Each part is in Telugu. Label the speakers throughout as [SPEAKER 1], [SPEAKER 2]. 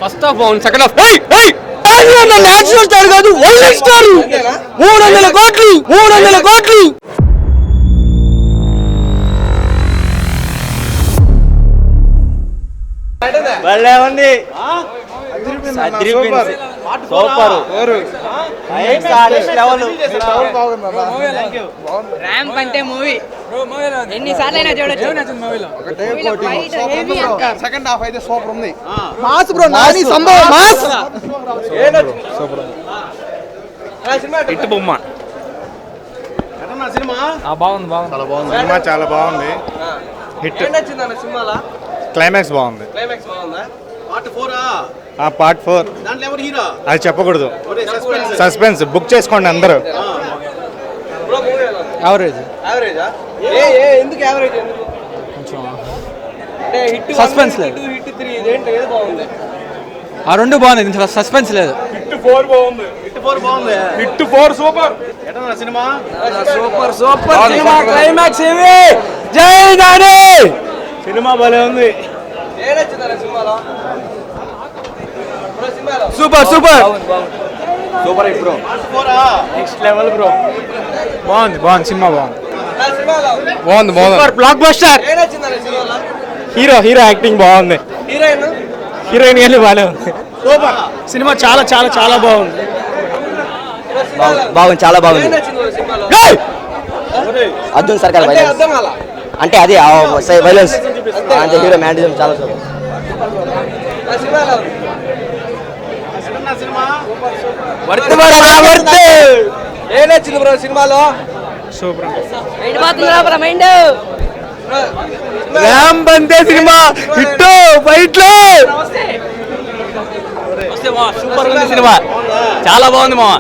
[SPEAKER 1] ఫస్ట్ హాఫ్ బాగుంది, సెకండ్ హాఫ్
[SPEAKER 2] నేషనల్ స్టార్ కాదు, వరల్డ్ స్టార్. 300 కోట్లు 300 కోట్లు.
[SPEAKER 3] ఉంది సూపర్
[SPEAKER 4] ర్యాంప్ అంటే మూవీ ఎన్నిసార్లు అయినా చూడొచ్చు.
[SPEAKER 2] సెకండ్ హాఫ్ అయితే సూపర్ ఉంది. మాస్ బ్రో, నాని సంభవం మాస్.
[SPEAKER 3] ఇటు బొమ్మ
[SPEAKER 1] బాగుంది బాగుంది
[SPEAKER 5] చాలా బాగుంది సినిమా, చాలా బాగుంది. హిట్. క్లైమాక్స్ బాగుంది. పార్ట్ 4 అది చెప్పకూడదు, సస్పెన్స్. బుక్ చేసుకోండి అందరూ.
[SPEAKER 1] యావరేజ్ సస్పెన్స్ లేదు, ఆ రెండు బాగుంది, సస్పెన్స్ లేదు.
[SPEAKER 3] హిట్ 4 బాగుంది. Hit 4 super. Cinema
[SPEAKER 2] super super cinema. Climax ఏవి? జై నాని.
[SPEAKER 3] సినిమా భలే ఉంది.
[SPEAKER 2] Super super
[SPEAKER 3] super hit bro. Next level bro.
[SPEAKER 1] బాగుంది బాగుంది సినిమా, బాగుంది
[SPEAKER 2] బాగుంది బాగుంది.
[SPEAKER 1] Block buster. హీరో యాక్టింగ్ బాగుంది, హీరోయిన్ గానీ బాగానే ఉంది.
[SPEAKER 3] సూపర్
[SPEAKER 1] సినిమా చాలా చాలా చాలా బాగుంది.
[SPEAKER 2] బాగుంది, చాలా బాగుంది. అర్జున్ సర్కార్ వైలెన్స్ అంటే అది వైలెన్స్ అంటే హీరో మ్యాటిజం చాలా సూపర్. ఏనొచ్చింది బ్రో సినిమాలో?
[SPEAKER 1] సూపర్.
[SPEAKER 2] ర్యాంప్ అంతే సినిమా హిట్. ఫైట్లు
[SPEAKER 3] సూపర్ ఉంది సినిమా, చాలా బాగుంది మామ.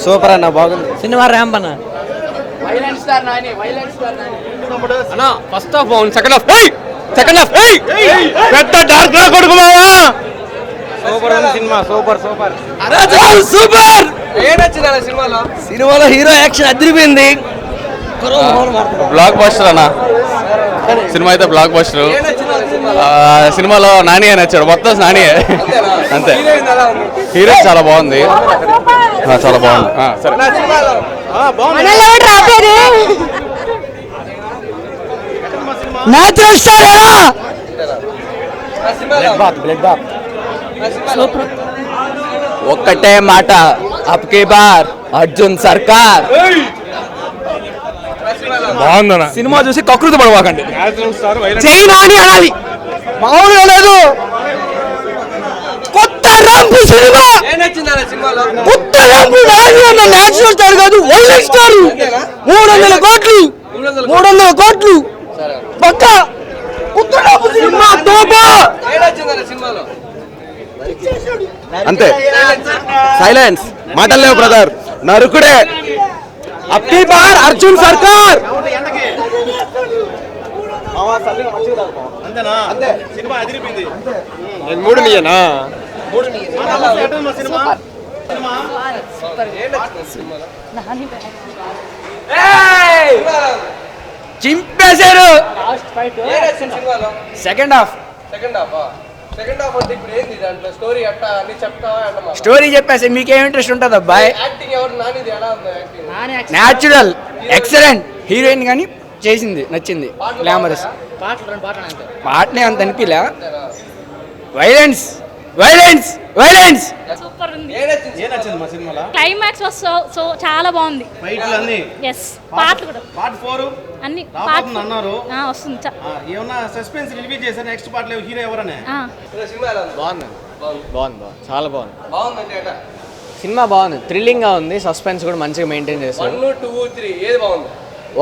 [SPEAKER 2] సూపర్ అన్న, బాగుంది
[SPEAKER 4] సినిమా. ర్యాంప్ అన్న
[SPEAKER 1] ఫస్ట్ హాఫ్ బాగుంది, సెకండ్ హాఫ్
[SPEAKER 3] పెద్ద డార్క్ లా కొడుకు మావా.
[SPEAKER 2] సూపర్ ఉంది సినిమా, సూపర్ సూపర్
[SPEAKER 4] సూపర్.
[SPEAKER 2] సినిమాలో హీరో యాక్షన్ అదిరిపోయింది.
[SPEAKER 5] బ్లాక్ బస్టర్ అన్న, సినిమా అయితే బ్లాక్ బస్టర్. సినిమాలో నాని అని వచ్చాడు, మొత్తం నాని అంతే. హీరో చాలా బాగుంది, చాలా బాగుంది. సరే
[SPEAKER 2] నేచురల్ స్టార్ ఎలా? ఒక్కటే మాట, అబ్కి బార్ అర్జున్ సర్కార్.
[SPEAKER 1] బాగుందన్న.
[SPEAKER 2] సినిమా చూసి కకృతి పడవాకండి, జై నాని అనాలి. మామూలుగా లేదు. కొత్త రంపు సినిమా, కొత్త రంపు. నాని అన్న నేషనల్ స్టార్ కాదు, వరల్డ్ స్టార్. 300 కోట్లు 300 కోట్లు పక్క. కొత్త రంపు సినిమా తోపా. అంతే, సైలెన్స్. మాటలు లేవు బ్రదర్, నరుకుడే. అబ్కి బార్ అర్జున్ సర్కార్.
[SPEAKER 3] సినిమా అదిరిపోయింది.
[SPEAKER 1] 3 మిలియనా?
[SPEAKER 2] చింపేశారు. సెకండ్ హాఫ్ స్టోరీ చెప్పేసి మీకేం ఇంట్రెస్ట్ ఉంటుంది అబ్బాయి? Natural, excellent. హీరోయిన్ కానీ చేసింది నచ్చింది, గ్లామరస్. పాటనే అంత అనిపిలా. Violence violence violence.
[SPEAKER 4] సూపర్ ఉంది.
[SPEAKER 3] ఏ నచ్చింది మా సినిమాలో?
[SPEAKER 4] క్లైమాక్స్ సో చాలా బాగుంది.
[SPEAKER 3] ఫైట్లు అన్ని.
[SPEAKER 4] yes పాటలు కూడా.
[SPEAKER 3] పార్ట్ 4
[SPEAKER 4] అన్ని
[SPEAKER 3] పార్ట్ అన్నారు.
[SPEAKER 4] వస్తుంది.
[SPEAKER 3] ఏమన్నా సస్పెన్స్ రిలీజ్ చేశారు? నెక్స్ట్ పార్ట్ లో హీరో ఎవరనే?
[SPEAKER 1] బాగుంది బాగుంది, చాలా బాగుంది. సినిమా బాగుంది, థ్రిల్లింగ్ గా ఉంది, సస్పెన్స్ కూడా మంచిగా మెయింటైన్ చేస్తారు.
[SPEAKER 2] 1, 2, 3 ఏది బాగుంది?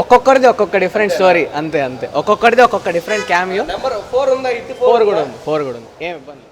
[SPEAKER 1] ఒక్కొక్కరిది ఒక్కొక్క డిఫరెంట్ స్టోరీ, అంతే ఒక్కొక్కరిది ఒక్కొక్క డిఫరెంట్ క్యామియో.
[SPEAKER 2] నెంబర్ 4 ఉందా?
[SPEAKER 1] 4 కూడా ఉంది, 4 కూడా ఉంది, ఏం ఇబ్బంది.